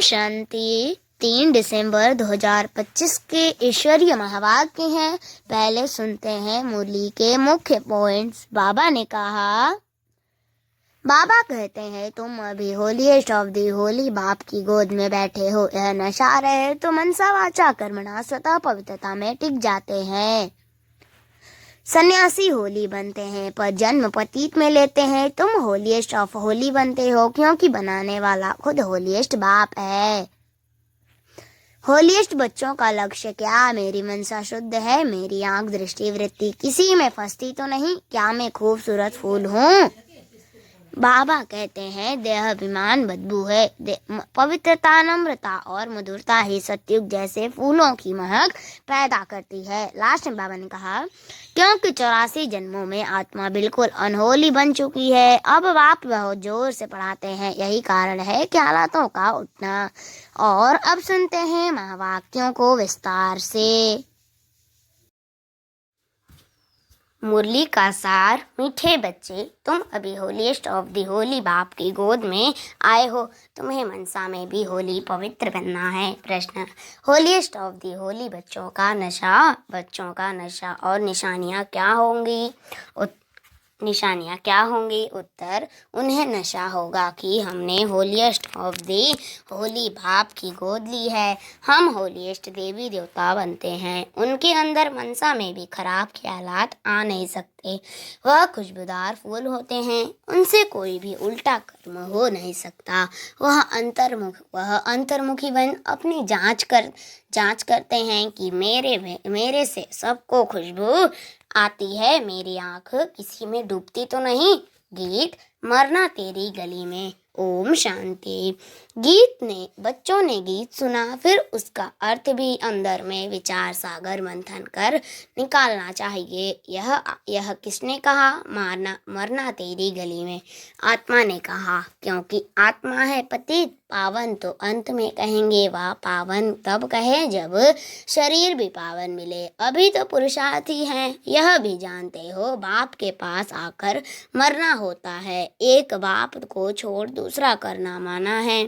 शांति। 3 दिसंबर 2025 के ईश्वरीय महावाक्य हैं। पहले सुनते हैं मुरली के मुख्य पॉइंट्स। बाबा ने कहा, बाबा कहते हैं तुम अभी होलीएस्ट ऑफ दी होली बाप की गोद में बैठे हो। यह नशा रहे तो मनसा वाचा कर्मणा स्वतः पवित्रता में टिक जाते हैं। सन्यासी होली बनते हैं पर जन्म पतित में लेते हैं। तुम होलीएस्ट ऑफ होली बनते हो क्योंकि बनाने वाला खुद होलीएस्ट बाप है। होलीएस्ट बच्चों का लक्ष्य क्या? मेरी मनसा शुद्ध है, मेरी आंख दृष्टि वृत्ति किसी में फंसती तो नहीं, क्या मैं खूबसूरत फूल हूँ? बाबा कहते हैं देहाभिमान बदबू है, पवित्रता नम्रता और मधुरता ही सतयुग जैसे फूलों की महक पैदा करती है। लास्ट में बाबा ने कहा, क्योंकि 84 जन्मों में आत्मा बिल्कुल अनहोली बन चुकी है। अब बाप बहुत जोर से पढ़ाते हैं, यही कारण है कि हालातों का उठना। और अब सुनते हैं महावाक्यों को विस्तार से। मुरली का सार। मीठे बच्चे, तुम अभी होलीएस्ट ऑफ दी होली बाप की गोद में आए हो। तुम्हें मनसा में भी होली पवित्र बनना है। प्रश्न, होलीएस्ट ऑफ दी होली बच्चों का नशा और निशानियाँ क्या होंगी? निशानियाँ क्या होंगी? उत्तर, उन्हें नशा होगा कि हमने होलीएस्ट ऑफ दी होली बाप की गोद ली है। हम होलीएस्ट देवी देवता बनते हैं। उनके अंदर मनसा में भी खराब ख्यालात आ नहीं सकते। वह खुशबूदार फूल होते हैं, उनसे कोई भी उल्टा कर्म हो नहीं सकता। वह अंतर्मुखी बन अपनी जांच करते हैं कि मेरे से सबको खुशबू आती है, मेरी आंख किसी में डूबती तो नहीं। गीत, मरना तेरी गली में। ओम शांति। बच्चों ने गीत सुना, फिर उसका अर्थ भी अंदर में विचार सागर मंथन कर निकालना चाहिए। यह किसने कहा? मरना तेरी गली में आत्मा ने कहा, क्योंकि आत्मा है पतित। पावन तो अंत में कहेंगे, वह पावन तब कहे जब शरीर भी पावन मिले। अभी तो पुरुषार्थ ही हैं, यह भी जानते हो। बाप के पास आकर मरना होता है। एक बाप को छोड़ दूसरा करना माना है।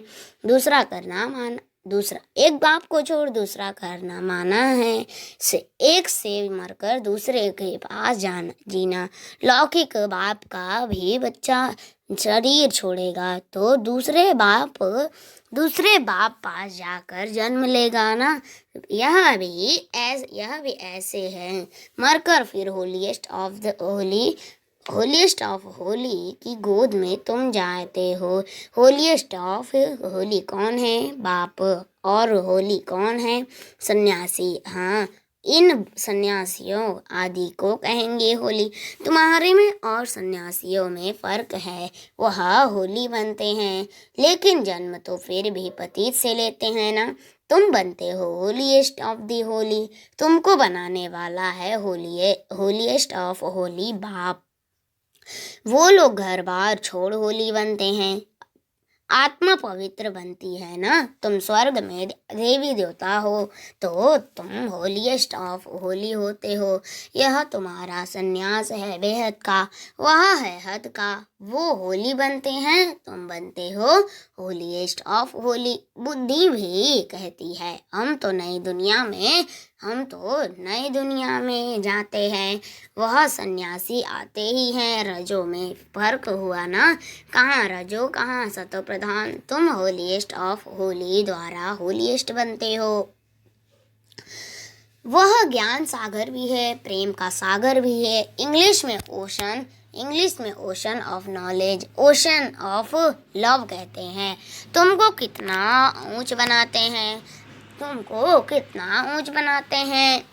एक बाप को छोड़ दूसरा करना माना है। एक से मरकर दूसरे के पास जीना। लौकिक बाप का भी बच्चा शरीर छोड़ेगा तो दूसरे बाप पास जाकर जन्म लेगा ना। यह भी ऐसे है। मरकर फिर होलीएस्ट ऑफ होली की गोद में तुम जाते हो। होलीएस्ट ऑफ होली कौन है? बाप। और होली कौन है? सन्यासी। हाँ, इन सन्यासियों आदि को कहेंगे होली। तुम्हारे में और सन्यासियों में फर्क है। वह होली बनते हैं, लेकिन जन्म तो फिर भी पतित से लेते हैं ना। तुम बनते हो होलीएस्ट ऑफ दी होली, तुमको बनाने वाला है होलीएस्ट ऑफ होली बाप। वो लोग घर बार छोड़ होली बनते हैं। आत्मा पवित्र बनती है ना। तुम स्वर्ग में देवी देवता हो तो तुम होलीएस्ट ऑफ होली होते हो। यह तुम्हारा संन्यास है बेहद का, वह है हद का। वो होली बनते हैं, तुम बनते हो होलीएस्ट ऑफ होली। बुद्धि भी कहती है हम तो नई दुनिया में जाते हैं। वह सन्यासी आते ही हैं। रजो में फर्क हुआ ना, कहाँ रजो कहाँ सतो प्रधान। तुम होलीएस्ट ऑफ होली द्वारा होलीएस्ट बनते हो। वह ज्ञान सागर भी है, प्रेम का सागर भी है। इंग्लिश में ocean of knowledge, ocean of love कहते हैं। तुमको कितना ऊंच बनाते हैं।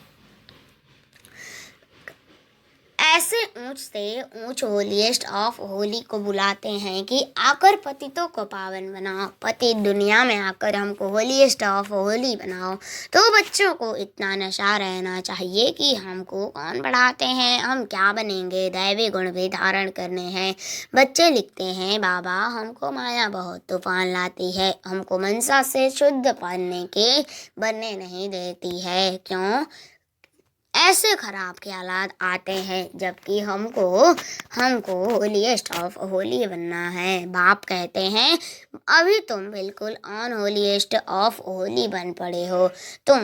ऐसे ऊंच से ऊंच होलीएस्ट ऑफ होली को बुलाते हैं कि आकर पतितों को पावन बनाओ। पतित दुनिया में आकर हमको होलीएस्ट ऑफ होली बनाओ। तो बच्चों को इतना नशा रहना चाहिए कि हमको कौन पढ़ाते हैं, हम क्या बनेंगे, दैवी गुण भी धारण करने हैं। बच्चे लिखते हैं, बाबा हमको माया बहुत तूफान लाती है, हमको मनसा से शुद्ध बनने नहीं देती है। क्यों? ऐसे खराब ख्यालात आते हैं, जबकि हमको हमको होलीएस्ट ऑफ होली बनना है। बाप कहते हैं अभी तुम बिल्कुल ऑन होलीएस्ट ऑफ होली बन पड़े हो। तुम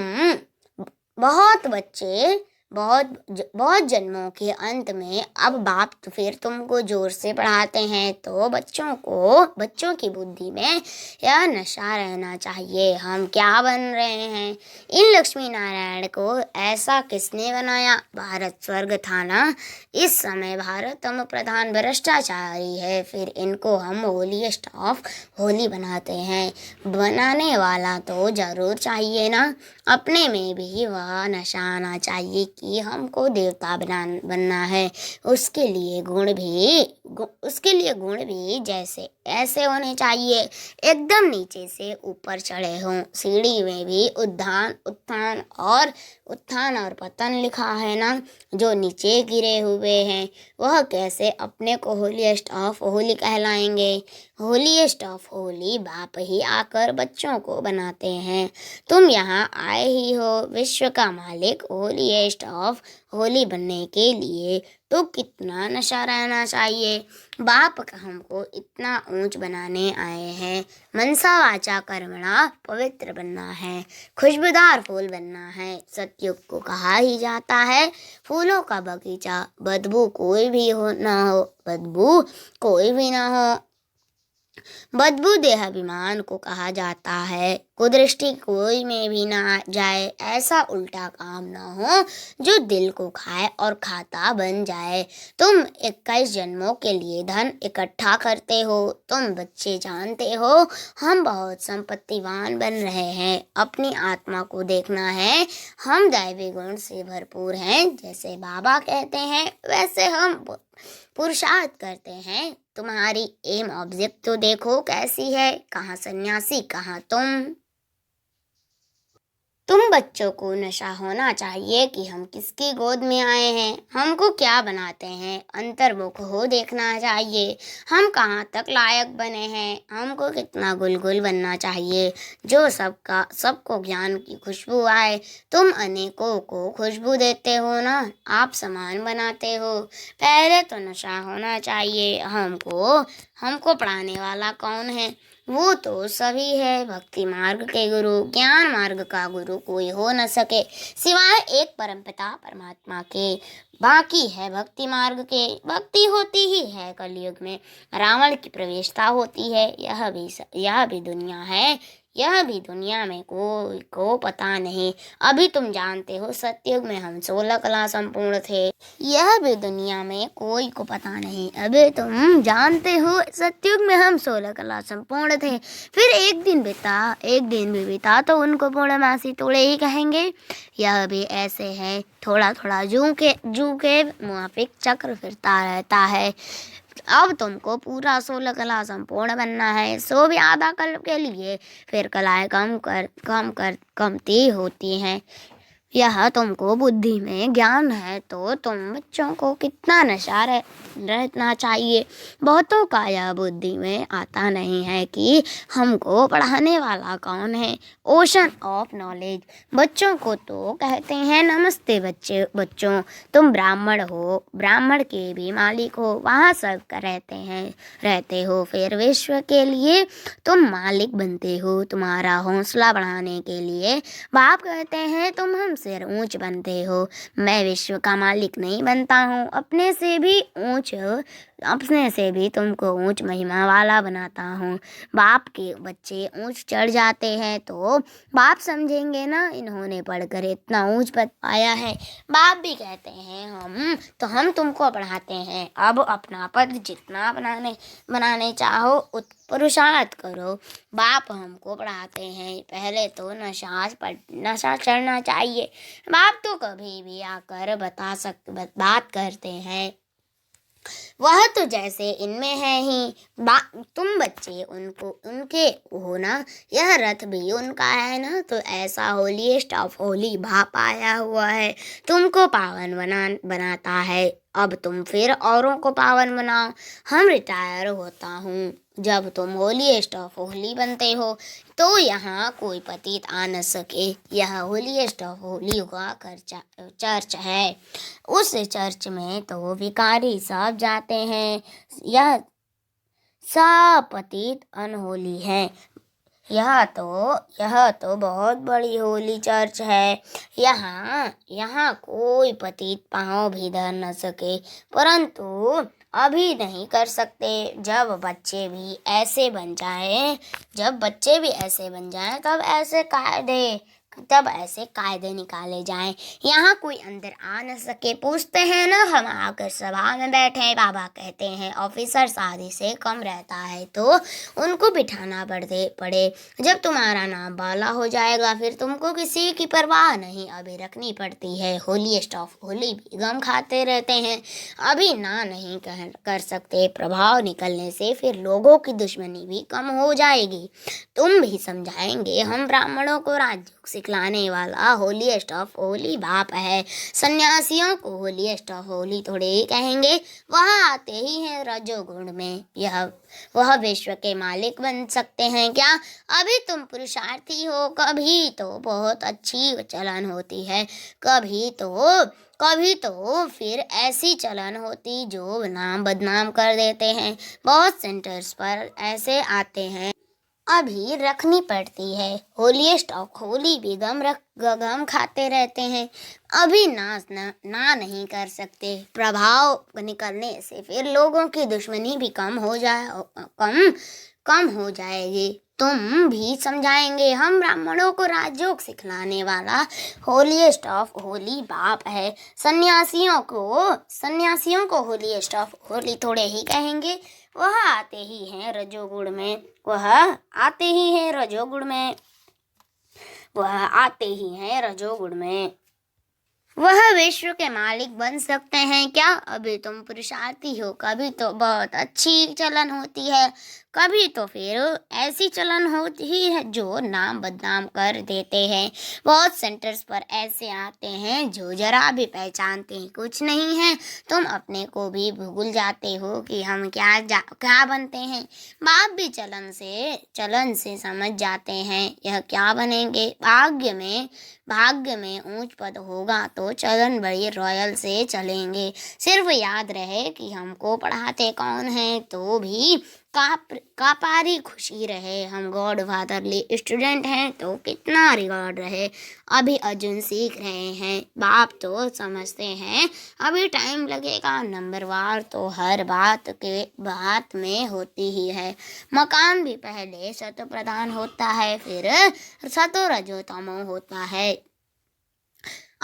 बहुत बच्चे बहुत जन्मों के अंत में अब बाप तो फिर तुमको जोर से पढ़ाते हैं, तो बच्चों की बुद्धि में यह नशा रहना चाहिए हम क्या बन रहे हैं। इन लक्ष्मी नारायण को ऐसा किसने बनाया? भारत स्वर्ग था ना। इस समय भारत हम प्रधान भ्रष्टाचारी है, फिर इनको हम होलीएस्ट ऑफ होली बनाते हैं। बनाने वाला तो जरूर चाहिए ना। अपने में भी वह नशा आना चाहिए कि हमको देवता बनना है। उसके लिए गुण भी जैसे ऐसे होने चाहिए, एकदम नीचे से ऊपर चढ़े हों। सीढ़ी में भी उत्थान और पतन लिखा है ना। जो नीचे गिरे हुए हैं वह कैसे अपने को होलीएस्ट ऑफ होली कहलाएंगे? होलीएस्ट ऑफ होली बाप ही आकर बच्चों को बनाते हैं। तुम यहाँ आए ही हो विश्व का मालिक होलीएस्ट ऑफ होली बनने के लिए, तो कितना नशा रहना चाहिए। बाप हमको इतना ऊंच बनाने आए हैं। मनसा वाचा कर्मणा पवित्र बनना है, खुशबूदार फूल बनना है। सतयुग को कहा ही जाता है फूलों का बगीचा, बदबू कोई भी ना हो। बदबू देहाभिमान को कहा जाता है। कुदृष्टि कोई में भी ना जाए, ऐसा उल्टा काम ना हो जो दिल को खाए और खाता बन जाए। तुम 21 जन्मों के लिए धन इकट्ठा करते हो। तुम बच्चे जानते हो हम बहुत संपत्तिवान बन रहे हैं। अपनी आत्मा को देखना है, हम दैवी गुण से भरपूर हैं। जैसे बाबा कहते हैं वैसे हम पुरुषार्थ करते हैं। तुम्हारी एम ऑब्जेक्ट तो देखो कैसी है, कहाँ सन्यासी कहाँ तुम बच्चों को नशा होना चाहिए कि हम किसकी गोद में आए हैं, हमको क्या बनाते हैं। अंतर्मुख हो देखना चाहिए हम कहाँ तक लायक बने हैं, हमको कितना गुलगुल बनना चाहिए जो सबको ज्ञान की खुशबू आए। तुम अनेकों को खुशबू देते हो ना, आप समान बनाते हो। पहले तो नशा होना चाहिए। हमको पढ़ाने वाला कौन है? वो तो सभी है, भक्ति मार्ग के गुरु। ज्ञान मार्ग का गुरु कोई हो न सके सिवाय एक परमपिता परमात्मा के। बाकी है भक्ति मार्ग के। भक्ति होती ही है कलयुग में, रावण की प्रवेशता होती है। यह भी दुनिया है, यह भी दुनिया में कोई को पता नहीं। अभी तुम जानते हो सतयुग में हम 16 कला संपूर्ण थे। यह भी दुनिया में कोई को पता नहीं। अभी तुम जानते हो सतयुग में हम 16 कला संपूर्ण थे। फिर एक दिन भी बीता तो उनको पूर्णमासी तोड़े ही कहेंगे। यह भी ऐसे है, थोड़ा थोड़ा जू के मुआफिक चक्र फिरता रहता है। अब तुमको पूरा 16 कला संपूर्ण बनना है, सो भी आधा कल के लिए। फिर कलाएं कमती होती हैं। यह तुमको बुद्धि में ज्ञान है तो तुम बच्चों को कितना नशा रहना चाहिए। बहुतों का यह बुद्धि में आता नहीं है कि हमको पढ़ाने वाला कौन है। Ocean of knowledge. बच्चों को तो कहते हैं नमस्ते बच्चों, तुम ब्राह्मण हो, ब्राह्मण के भी मालिक हो, वहाँ सब रहते हो। फिर विश्व के लिए तुम मालिक बनते हो। तुम्हारा हौसला बढ़ाने के लिए बाप कहते हैं तुम हमसे ऊंच बनते हो। मैं विश्व का मालिक नहीं बनता हूँ, अपने से भी तुमको ऊंच महिमा वाला बनाता हूँ। बाप के बच्चे ऊंच चढ़ जाते हैं तो बाप समझेंगे ना इन्होंने पढ़कर इतना ऊंच पद पाया है। बाप भी कहते हैं हम तुमको पढ़ाते हैं, अब अपना पद जितना बनाने चाहो पुरुषार्थ करो। बाप हमको पढ़ाते हैं पहले तो नशा चढ़ना चाहिए। बाप तो कभी भी आकर बात करते हैं, वह तो जैसे इनमें है ही। तुम बच्चे उनके हो ना, यह रथ भी उनका है ना। तो ऐसा होलीएस्ट ऑफ होली बाप आया हुआ है, तुमको पावन बनाता है। अब तुम फिर औरों को पावन बनाओ। हम रिटायर होता हूँ, जब तुम होलीएस्ट ऑफ होली बनते हो तो यहाँ कोई पतित आ न सके। यह होलीएस्ट ऑफ होली का चर्च है। उस चर्च में तो भिखारी सब जाते हैं। यह सब पतित अनहोली है। यह तो बहुत बड़ी होली चर्च है। यहाँ कोई पतित पाँव भी धर न सके, परंतु अभी नहीं कर सकते। जब बच्चे भी ऐसे बन जाएं तब ऐसे कायदे निकाले जाएं। यहाँ कोई अंदर आ न सके। पूछते हैं ना, हम आकर सभा में बैठे। बाबा कहते हैं ऑफिसर शादी से कम रहता है तो उनको बिठाना पड़े। जब तुम्हारा नाम बाला हो जाएगा फिर तुमको किसी की परवाह नहीं अभी रखनी पड़ती है। होलीएस्ट ऑफ होली भी गम खाते रहते हैं। अभी ना नहीं कर सकते। प्रभाव निकलने से फिर लोगों की दुश्मनी भी कम हो जाएगी। तुम भी समझाएंगे। हम ब्राह्मणों को राजयोग सिखलाने वाला होलीएस्ट ऑफ होली बाप है। सन्यासियों को होलीएस्ट ऑफ होली थोड़े ही कहेंगे। वह आते ही हैं रजोगुण में। वह विश्व के मालिक बन सकते हैं क्या? अभी तुम पुरुषार्थी हो। कभी तो बहुत अच्छी चलन होती है, कभी तो फिर ऐसी चलन होती जो नाम बदनाम कर देते हैं। बहुत सेंटर्स पर ऐसे आते हैं, अभी रखनी पड़ती है। होलीएस्ट ऑफ होली भी गम खाते रहते हैं। अभी ना नहीं कर सकते। प्रभाव निकलने से फिर लोगों की दुश्मनी भी कम हो जाएगी। तुम भी समझाएंगे। हम ब्राह्मणों को राजयोग सिखलाने वाला होलीएस्ट ऑफ होली बाप है। सन्यासियों को होलीएस्ट ऑफ होली थोड़े ही कहेंगे। वह आते ही हैं रजोगुण में। वह विश्व के मालिक बन सकते हैं क्या? अभी तुम पुरुषार्थी हो। कभी तो बहुत अच्छी चलन होती है, कभी तो फिर ऐसी चलन होती है जो नाम बदनाम कर देते हैं। बहुत सेंटर्स पर ऐसे आते हैं जो जरा भी पहचानते कुछ नहीं है। तुम अपने को भी भूल जाते हो कि हम क्या बनते हैं। बाप भी चलन से समझ जाते हैं यह क्या बनेंगे। भाग्य में ऊंच पद होगा तो चलन बड़ी रॉयल से चलेंगे। सिर्फ याद रहे कि हमको पढ़ाते कौन है, तो भी कापारी खुशी रहे। हम गॉड फादरली स्टूडेंट हैं तो कितना रिवॉर्ड रहे। अभी अर्जुन सीख रहे हैं। बाप तो समझते हैं अभी टाइम लगेगा। नंबरवार तो हर बात में होती ही है। मकान भी पहले सतो प्रधान होता है, फिर सतो रजो तमो होता है।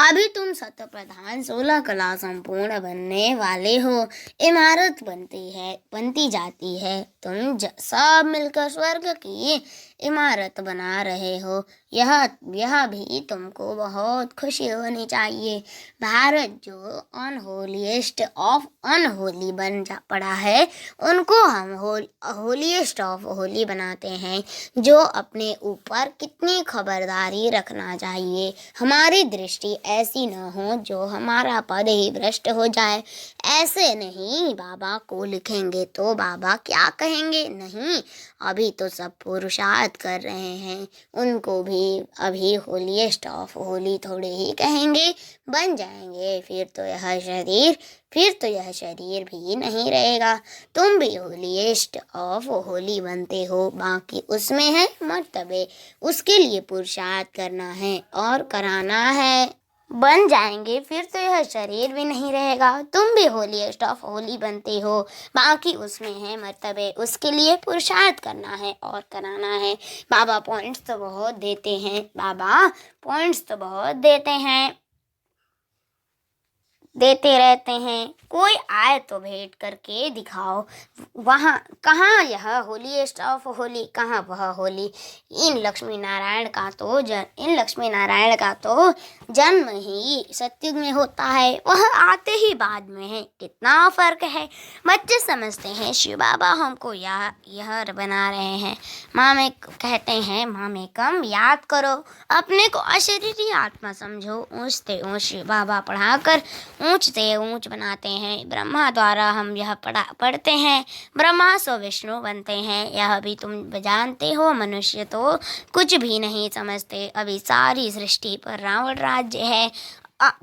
अभी तुम सतो प्रधान 16 कला संपूर्ण बनने वाले हो। इमारत बनती जाती है। तुम सब मिलकर स्वर्ग की इमारत बना रहे हो। यह भी तुमको बहुत खुशी होनी चाहिए। भारत जो अनहोलीएस्ट ऑफ अनहोली पड़ा है, उनको हम होलीएस्ट ऑफ होली बनाते हैं। जो अपने ऊपर कितनी खबरदारी रखना चाहिए। हमारी दृष्टि ऐसी न हो जो हमारा पद ही भ्रष्ट हो जाए। ऐसे नहीं बाबा को लिखेंगे तो बाबा क्या कहेंगे। नहीं, अभी तो सब पुरुषार्थ कर रहे हैं। उनको भी अभी होलीएस्ट ऑफ होली थोड़े ही कहेंगे, बन जाएंगे। फिर तो यह शरीर भी नहीं रहेगा। तुम भी होलीएस्ट ऑफ होली बनते हो, बाकी उसमें है मर्तबे। उसके लिए पुरुषार्थ करना है और कराना है। बन जाएंगे फिर तो यह शरीर भी नहीं रहेगा। तुम भी होलीएस्ट ऑफ होली बनते हो, बाकी उसमें है मर्तबे। उसके लिए पुरुषार्थ करना है और कराना है। बाबा पॉइंट्स तो बहुत देते रहते हैं। कोई आए तो भेंट करके दिखाओ। वहाँ कहाँ यह होलीएस्ट ऑफ होली, कहाँ वह होली। इन लक्ष्मी नारायण का तो जन्म ही सतयुग में होता है, वह आते ही बाद में है। कितना फर्क है। बच्चे समझते हैं शिव बाबा हमको यह बना रहे हैं। कहते हैं माँ में कम याद करो। अपने को अशरीरी आत्मा समझो। ऊँचते ऊँच शिव बाबा पढ़ाकर ऊंच से ऊंच बनाते हैं। ब्रह्मा द्वारा हम यह पढ़ते हैं, ब्रह्मा सो विष्णु बनते हैं। यह भी तुम जानते हो, मनुष्य तो कुछ भी नहीं समझते। अभी सारी सृष्टि पर रावण राज्य है।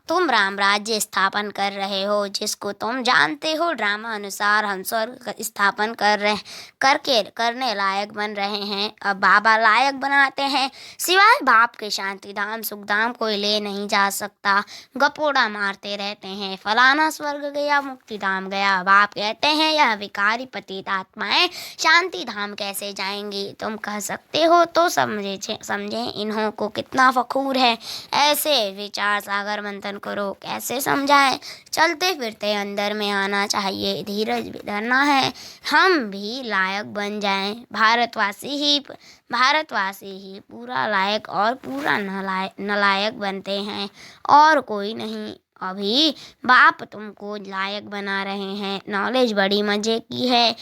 तुम राम राज्य स्थापन कर रहे हो, जिसको तुम जानते हो ड्रामा अनुसार हम स्वर्ग स्थापन करने लायक बन रहे हैं। अब बाबा लायक बनाते हैं। सिवाय बाप के शांति धाम सुख धाम कोई ले नहीं जा सकता। गपोड़ा मारते रहते हैं, फलाना स्वर्ग गया, मुक्ति धाम गया। बाप कहते हैं यह विकारी पतित आत्माएं शांति धाम कैसे जाएंगी। तुम कह सकते हो तो समझे इन्हों को कितना फखूर है। ऐसे विचार सागर मंथन करो, कैसे समझाएं। चलते फिरते अंदर में आना चाहिए, धीरज भी धरना है, हम भी लायक बन जाएं। भारतवासी ही पूरा लायक और पूरा नलायक बनते हैं, और कोई नहीं। अभी बाप तुमको लायक बना रहे हैं। नॉलेज बड़ी मजे की है,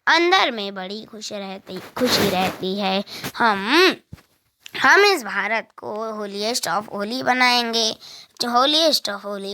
अंदर में बड़ी खुशी रहती है। हम इस भारत को होलीएस्ट ऑफ होली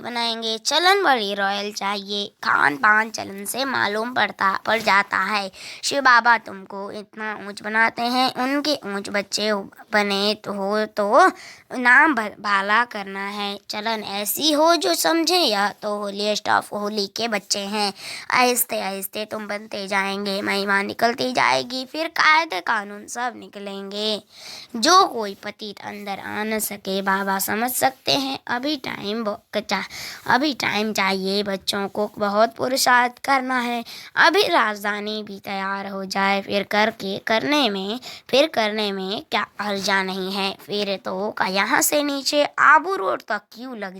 बनाएंगे, चलन बड़ी रॉयल चाहिए, खान पान चलन से मालूम पड़ जाता है। शिव बाबा तुमको इतना ऊंच बनाते हैं, उनके ऊंच बच्चे बने तो नाम भाला करना है। चलन ऐसी हो जो समझे, यह तो होलीएस्ट ऑफ होली के बच्चे हैं। आहिस्ते आहिस्ते तुम बनते जाएंगे, महिमा निकलती जाएगी, फिर कायदे कानून सब निकलेंगे। जो कोई पतित अंदर आ न सके, बाबा समझ सकते हैं। अभी टाइम चाहिए, बच्चों को बहुत पुरुषार्थ करना है। अभी राजधानी भी तैयार हो जाए, फिर करने में क्या हर्जा नहीं है। फिर तो यहाँ से नीचे आबू रोड तक क्यों लग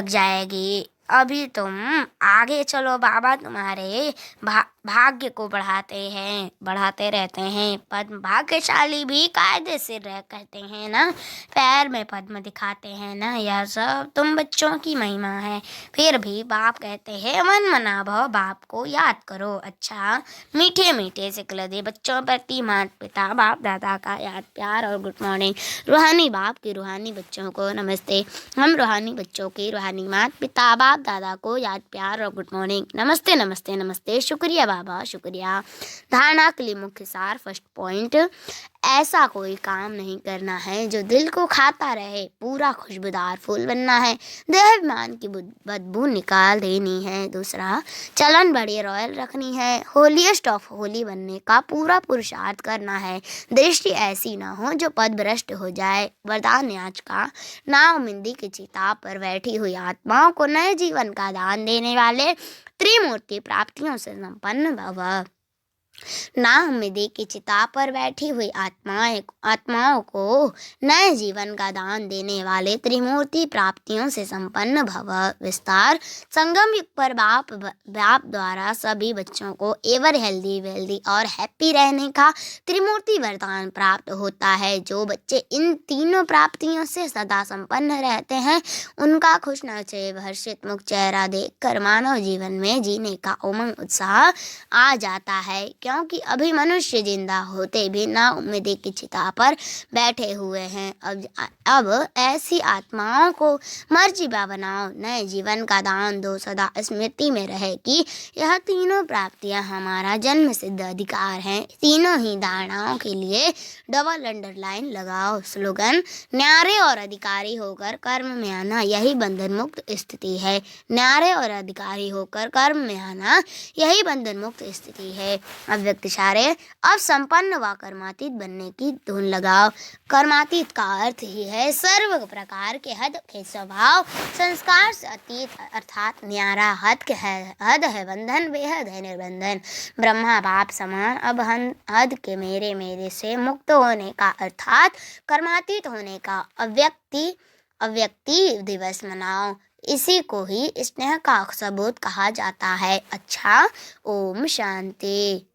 जाएगी। अभी तुम आगे चलो, बाबा तुम्हारे भाग्य को बढ़ाते रहते हैं। पद्म भाग्यशाली भी कायदे से कहते हैं ना, पैर में पद्म दिखाते हैं ना, यह सब तुम बच्चों की महिमा है। फिर भी बाप कहते हैं मन मना भव, बाप को याद करो। अच्छा मीठे मीठे सिखला दे बच्चों प्रति माता पिता बाप दादा का याद प्यार और गुड मॉर्निंग। रूहानी बाप की रूहानी बच्चों को नमस्ते। हम रूहानी बच्चों की रूहानी माता पिता बाप दादा को याद प्यार और गुड मॉर्निंग। नमस्ते नमस्ते नमस्ते, शुक्रिया बाबा शुक्रिया। धारणा के लिए मुख्य सार, फर्स्ट पॉइंट, ऐसा कोई काम नहीं करना है जो दिल को खाता रहे। पूरा खुशबूदार फूल बनना है, देहाभिमान की बदबू निकाल देनी है। दूसरा, चलन बड़ी रॉयल रखनी है, होलीएस्ट ऑफ होली बनने का पूरा पुरुषार्थ करना है। दृष्टि ऐसी ना हो जो पद भ्रष्ट हो जाए। वरदान आज का, नाउम्मीदी की चिता पर बैठी हुई आत्माओं को नए जीवन का दान देने वाले त्रिमूर्ति प्राप्तियों से संपन्न भव। नाउम्मीदी की चिता पर बैठी हुई आत्माओं को नए जीवन का दान देने वाले त्रिमूर्ति प्राप्तियों से संपन्न भव। विस्तार, संगम युग पर बाप द्वारा सभी बच्चों को एवर हेल्दी वेल्दी और हैप्पी रहने का त्रिमूर्ति वरदान प्राप्त होता है। जो बच्चे इन तीनों प्राप्तियों से सदा संपन्न रहते हैं, उनका खुश नसीब हर्षित मुख चेहरा देखकर मानव जीवन में जीने का उमंग उत्साह आ जाता है। क्योंकि अभी मनुष्य जिंदा होते भी नाउम्मीदी की चिता पर बैठे हुए हैं। अब ऐसी आत्माओं को मर्जीबा बनाओ, नए जीवन का दान दो। सदा स्मृति में रहे कि यह तीनों प्राप्तियां हमारा जन्म सिद्ध अधिकार हैं। तीनों ही धारणाओं के लिए डबल अंडरलाइन लगाओ। स्लोगन, न्यारे और अधिकारी होकर कर्म में आना यही बंधन मुक्त स्थिति है। न्यारे और अधिकारी होकर कर्म में आना यही बंधन मुक्त स्थिति है। अव्यक्त इशारे, अब संपन्न व कर्मातीत बनने की धुन लगाओ। कर्मातीत का अर्थ ही है सर्व प्रकार के हद के स्वभाव संस्कार से अतीत, अर्थात न्यारा। हद है बंधन, बेहद है निर्बंधन। ब्रह्मा बाप समान अब हद के मेरे से मुक्त होने का, अर्थात कर्मातीत होने का अव्यक्ति दिवस मनाओ। इसी को ही स्नेह का सबूत कहा जाता है। अच्छा, ओम शांति।